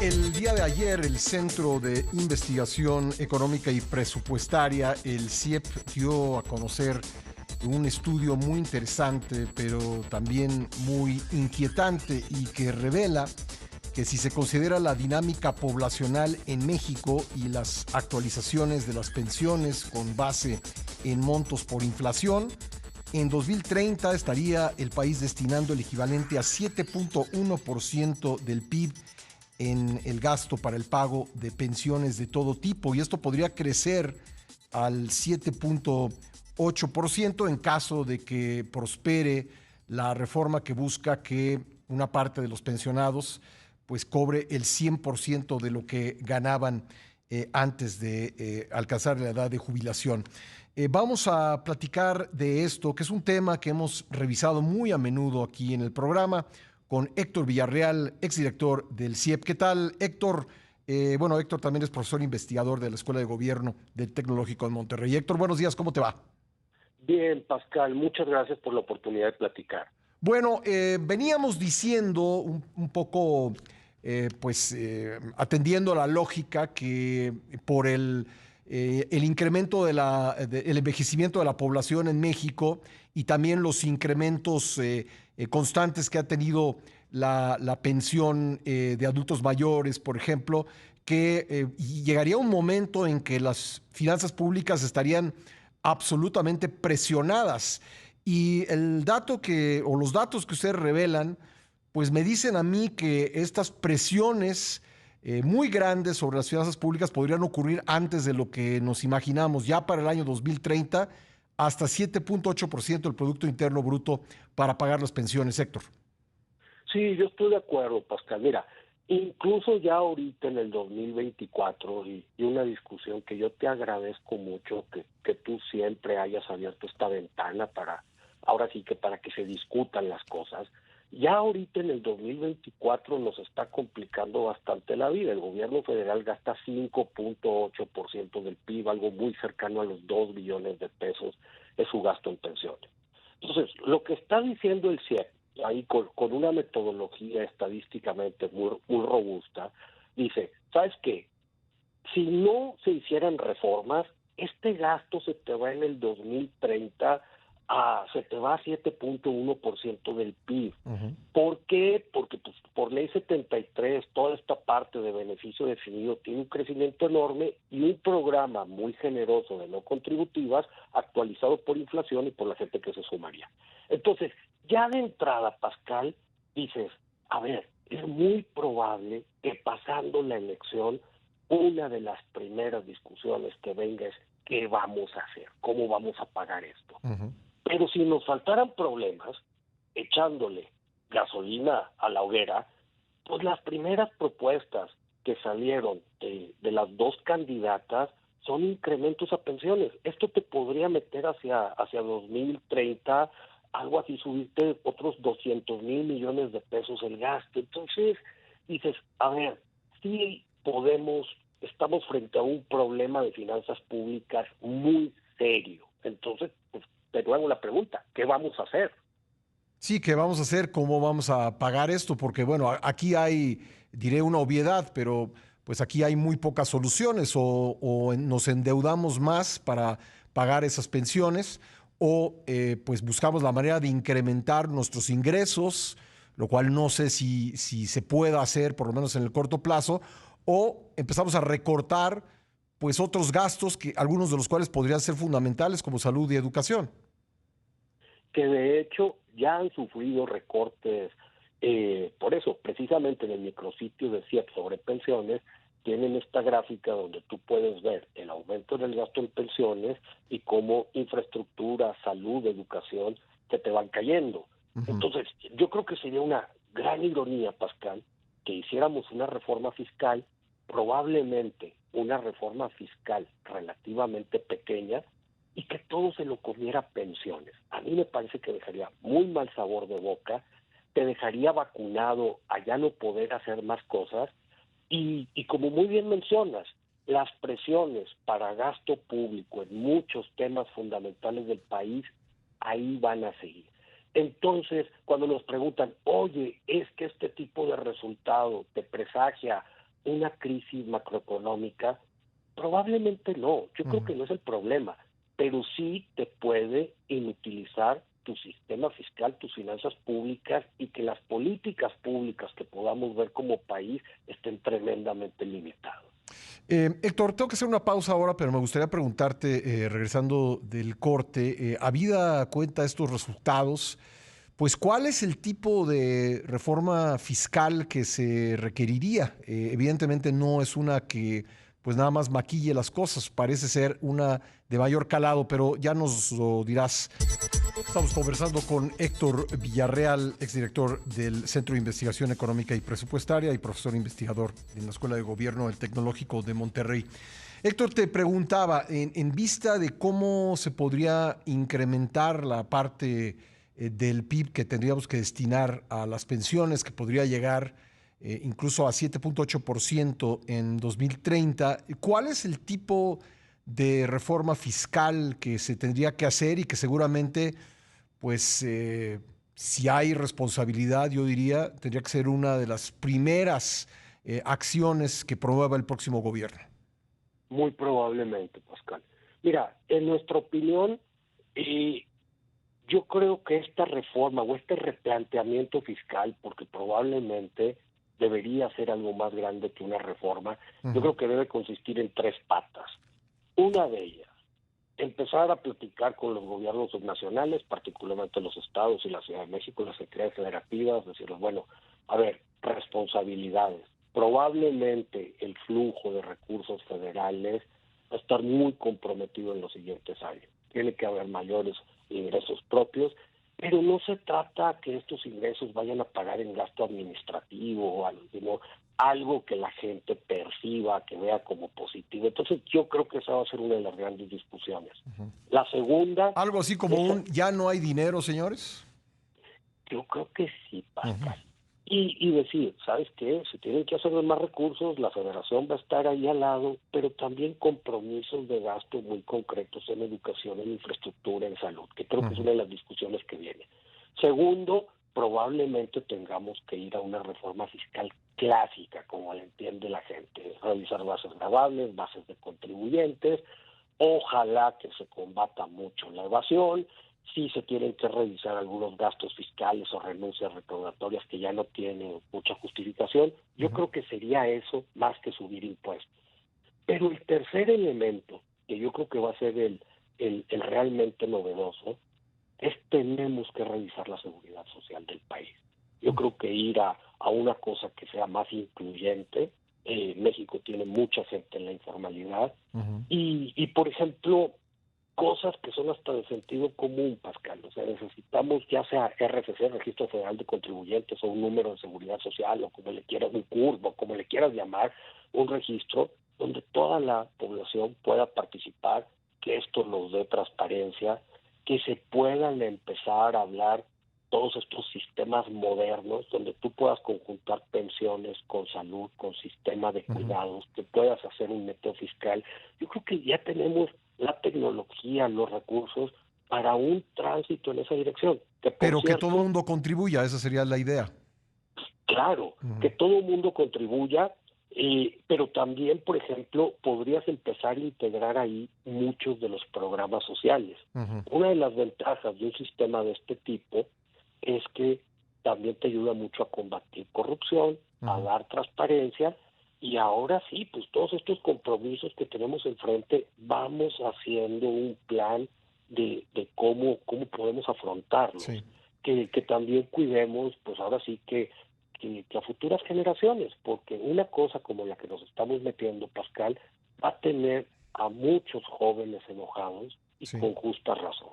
El día de ayer, el Centro de Investigación Económica y Presupuestaria, el CIEP, dio a conocer un estudio muy interesante, pero también muy inquietante y que revela que si se considera la dinámica poblacional en México y las actualizaciones de las pensiones con base en montos por inflación, en 2030 estaría el país destinando el equivalente a 7.1% del PIB en el gasto para el pago de pensiones de todo tipo, y esto podría crecer al 7.8% en caso de que prospere la reforma que busca que una parte de los pensionados pues cobre el 100% de lo que ganaban antes de alcanzar la edad de jubilación. Vamos a platicar de esto, que es un tema que hemos revisado muy a menudo aquí en el programa, con Héctor Villarreal, exdirector del CIEP. ¿Qué tal, Héctor? Bueno, Héctor también es profesor investigador de la Escuela de Gobierno del Tecnológico de Monterrey. Héctor, buenos días, ¿cómo te va? Bien, Pascal, muchas gracias por la oportunidad de platicar. Bueno, veníamos diciendo un poco, atendiendo la lógica que por el incremento el envejecimiento de la población en México y también los incrementos constantes que ha tenido la pensión de adultos mayores, por ejemplo, que llegaría un momento en que las finanzas públicas estarían absolutamente presionadas. Y o los datos que ustedes revelan, pues me dicen a mí que estas presiones muy grandes sobre las finanzas públicas podrían ocurrir antes de lo que nos imaginamos, ya para el año 2030, hasta 7.8% del Producto Interno Bruto para pagar las pensiones, Héctor. Sí, yo estoy de acuerdo, Pascal. Mira, incluso ya ahorita en el 2024, y una discusión que yo te agradezco mucho, que tú siempre hayas abierto esta ventana ahora sí que para que se discutan las cosas, ya ahorita en el 2024 nos está complicando bastante la vida. El gobierno federal gasta 5.8% del PIB, algo muy cercano a los 2 billones de pesos es su gasto en pensiones. Entonces, lo que está diciendo el CIEP, ahí con una metodología estadísticamente muy robusta, dice, ¿sabes qué? Si no se hicieran reformas, este gasto se te va en el 2030 se te va a 7.1% del PIB. Ujú. ¿Por qué? Porque pues, por ley 73, toda esta parte de beneficio definido tiene un crecimiento enorme y un programa muy generoso de no contributivas actualizado por inflación y por la gente que se sumaría. Entonces, ya de entrada, Pascal, dices, a ver, es muy probable que pasando la elección, una de las primeras discusiones que venga es ¿qué vamos a hacer? ¿Cómo vamos a pagar esto? Ujú. Pero si nos faltaran problemas, echándole gasolina a la hoguera, pues las primeras propuestas que salieron de las dos candidatas son incrementos a pensiones. Esto te podría meter hacia 2030, algo así, subirte otros 200,000 millones de pesos el gasto. Entonces, dices, a ver, sí estamos frente a un problema de finanzas públicas muy serio. Entonces, pues, de nuevo la pregunta, ¿qué vamos a hacer? Sí, ¿qué vamos a hacer? ¿Cómo vamos a pagar esto? Porque bueno, aquí hay, diré una obviedad, pero pues aquí hay muy pocas soluciones. Nos endeudamos más para pagar esas pensiones, o pues buscamos la manera de incrementar nuestros ingresos, lo cual no sé si se pueda hacer, por lo menos en el corto plazo, o empezamos a recortar pues otros gastos, que algunos de los cuales podrían ser fundamentales, como salud y educación. Que de hecho ya han sufrido recortes, por eso, precisamente en el micrositio de CIEP sobre pensiones, tienen esta gráfica donde tú puedes ver el aumento del gasto en pensiones y cómo infraestructura, salud, educación se te van cayendo. Ujú. Entonces, yo creo que sería una gran ironía, Pascal, que hiciéramos una reforma fiscal, probablemente una reforma fiscal relativamente pequeña, y que todo se lo comiera pensiones. A mí me parece que dejaría muy mal sabor de boca, te dejaría vacunado a ya no poder hacer más cosas y como muy bien mencionas, las presiones para gasto público en muchos temas fundamentales del país ahí van a seguir. Entonces, cuando nos preguntan, oye, es que este tipo de resultado te presagia una crisis macroeconómica? Probablemente no, yo creo que no es el problema, pero sí te puede inutilizar tu sistema fiscal, tus finanzas públicas y que las políticas públicas que podamos ver como país estén tremendamente limitadas. Héctor, tengo que hacer una pausa ahora, pero me gustaría preguntarte, regresando del corte, habida cuenta de estos resultados, pues ¿cuál es el tipo de reforma fiscal que se requeriría? Evidentemente no es una que pues nada más maquille las cosas, parece ser una de mayor calado, pero ya nos lo dirás. Estamos conversando con Héctor Villarreal, exdirector del Centro de Investigación Económica y Presupuestaria y profesor investigador en la Escuela de Gobierno del Tecnológico de Monterrey. Héctor, te preguntaba, en vista de cómo se podría incrementar la parte del PIB que tendríamos que destinar a las pensiones, que podría llegar incluso a 7.8% en 2030, ¿cuál es el tipo de reforma fiscal que se tendría que hacer y que seguramente pues si hay responsabilidad, yo diría, tendría que ser una de las primeras acciones que promueva el próximo gobierno? Muy probablemente, Pascal. Mira, en nuestra opinión, eh, yo creo que esta reforma o este replanteamiento fiscal, porque probablemente debería ser algo más grande que una reforma, yo creo que debe consistir en tres patas. Una de ellas, empezar a platicar con los gobiernos subnacionales, particularmente los estados y la Ciudad de México, las entidades federativas, decirles, bueno, a ver, responsabilidades. Probablemente el flujo de recursos federales va a estar muy comprometido en los siguientes años. Tiene que haber mayores ingresos propios, pero no se trata que estos ingresos vayan a pagar en gasto administrativo o algo, sino algo que la gente perciba, que vea como positivo. Entonces yo creo que esa va a ser una de las grandes discusiones. La segunda... Algo así como un ya no hay dinero, señores. Yo creo que sí, Pascal. Y decir, ¿sabes qué? Si tienen que hacer más recursos, la federación va a estar ahí al lado, pero también compromisos de gasto muy concretos en educación, en infraestructura, en salud, que creo que es una de las discusiones que viene. Segundo, probablemente tengamos que ir a una reforma fiscal clásica, como la entiende la gente, revisar bases gravables, bases de contribuyentes, ojalá que se combata mucho la evasión, sí se tienen que revisar algunos gastos fiscales o renuncias recaudatorias que ya no tienen mucha justificación. Yo creo que sería eso más que subir impuestos. Pero el tercer elemento, que yo creo que va a ser el realmente novedoso, es tenemos que revisar la seguridad social del país. Yo creo que ir a una cosa que sea más incluyente. México tiene mucha gente en la informalidad y, por ejemplo, cosas que son hasta de sentido común, Pascal. O sea, necesitamos ya sea RFC, Registro Federal de Contribuyentes, o un número de seguridad social, o como le quieras, un CURP, o como le quieras llamar, un registro donde toda la población pueda participar, que esto nos dé transparencia, que se puedan empezar a hablar todos estos sistemas modernos donde tú puedas conjuntar pensiones con salud, con sistema de cuidados, que puedas hacer un método fiscal. Yo creo que ya tenemos la tecnología, los recursos para un tránsito en esa dirección. Que por Pero que cierto, todo el mundo contribuya, esa sería la idea. claro, que todo el mundo contribuya, pero también, por ejemplo, podrías empezar a integrar ahí muchos de los programas sociales. Una de las ventajas de un sistema de este tipo es que también te ayuda mucho a combatir corrupción, a dar transparencia, y ahora sí, pues todos estos compromisos que tenemos enfrente, vamos haciendo un plan de cómo podemos afrontarlos. Sí. Que también cuidemos, pues ahora sí que a futuras generaciones, porque una cosa como la que nos estamos metiendo, Pascal, va a tener a muchos jóvenes enojados y Sí. con justa razón.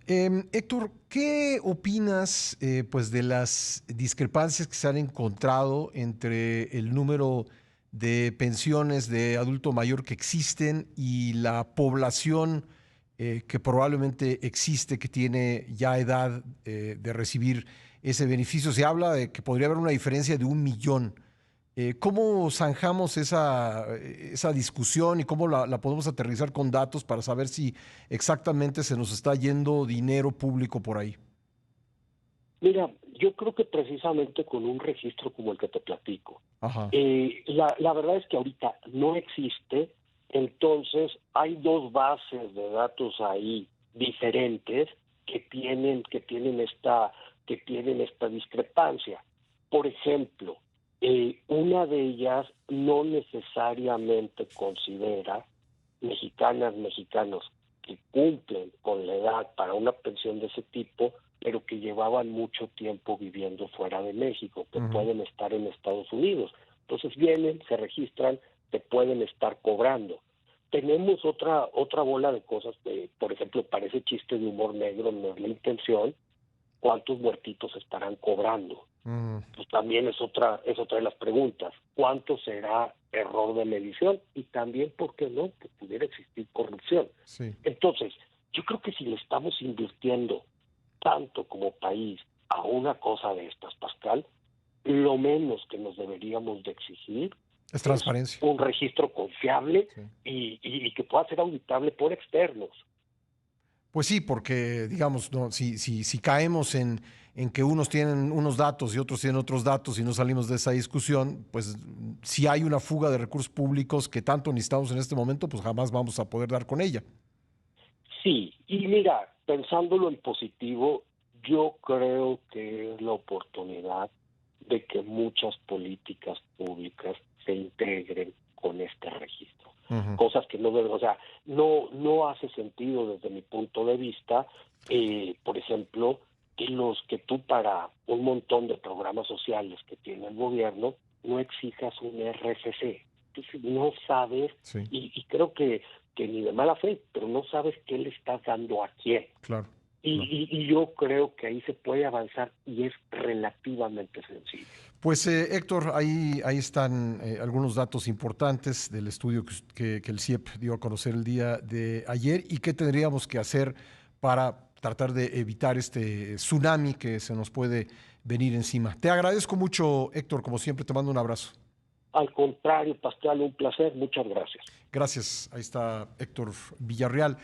Héctor, ¿qué opinas pues de las discrepancias que se han encontrado entre el número de pensiones de adulto mayor que existen y la población que probablemente existe, que tiene ya edad de recibir ese beneficio? Se habla de que podría haber una diferencia de 1 millón. ¿Cómo zanjamos esa discusión y cómo la podemos aterrizar con datos para saber si exactamente se nos está yendo dinero público por ahí? Mira, yo creo que precisamente con un registro como el que te platico, Ajá. la verdad es que ahorita no existe, entonces hay dos bases de datos ahí diferentes que tienen esta discrepancia. Por ejemplo, una de ellas no necesariamente considera mexicanos que cumplen con la edad para una pensión de ese tipo, pero que llevaban mucho tiempo viviendo fuera de México, que Ujú. pueden estar en Estados Unidos. Entonces vienen, se registran, te pueden estar cobrando. Tenemos otra bola de cosas, por ejemplo, parece chiste de humor negro, no es la intención, cuántos muertitos estarán cobrando. Mm, Pues también es otra de las preguntas. ¿Cuánto será error de medición? Y también, ¿por qué no? Que pudiera existir corrupción. sí. Entonces, yo creo que si le estamos invirtiendo tanto como país a una cosa de estas, Pascal, lo menos que nos deberíamos de exigir Es es transparencia. un registro confiable Sí. y que pueda ser auditable por externos. Pues sí, porque, digamos, no, si caemos en que unos tienen unos datos y otros tienen otros datos y no salimos de esa discusión, pues si hay una fuga de recursos públicos que tanto necesitamos en este momento, pues jamás vamos a poder dar con ella. Sí, y mira, pensándolo en positivo, yo creo que es la oportunidad de que muchas políticas públicas se integren con este registro. Ujú. Cosas que no deben, o sea, no hace sentido desde mi punto de vista, por ejemplo, que tú para un montón de programas sociales que tiene el gobierno no exijas un RFC. Entonces no sabes, Sí, y creo que ni de mala fe, pero no sabes qué le estás dando a quién. claro, Y, claro. y yo creo que ahí se puede avanzar y es relativamente sencillo. Pues Héctor, ahí están algunos datos importantes del estudio que el CIEP dio a conocer el día de ayer y qué tendríamos que hacer para tratar de evitar este tsunami que se nos puede venir encima. Te agradezco mucho, Héctor, como siempre, te mando un abrazo. Al contrario, Pascal, un placer, muchas gracias. Gracias, ahí está Héctor Villarreal.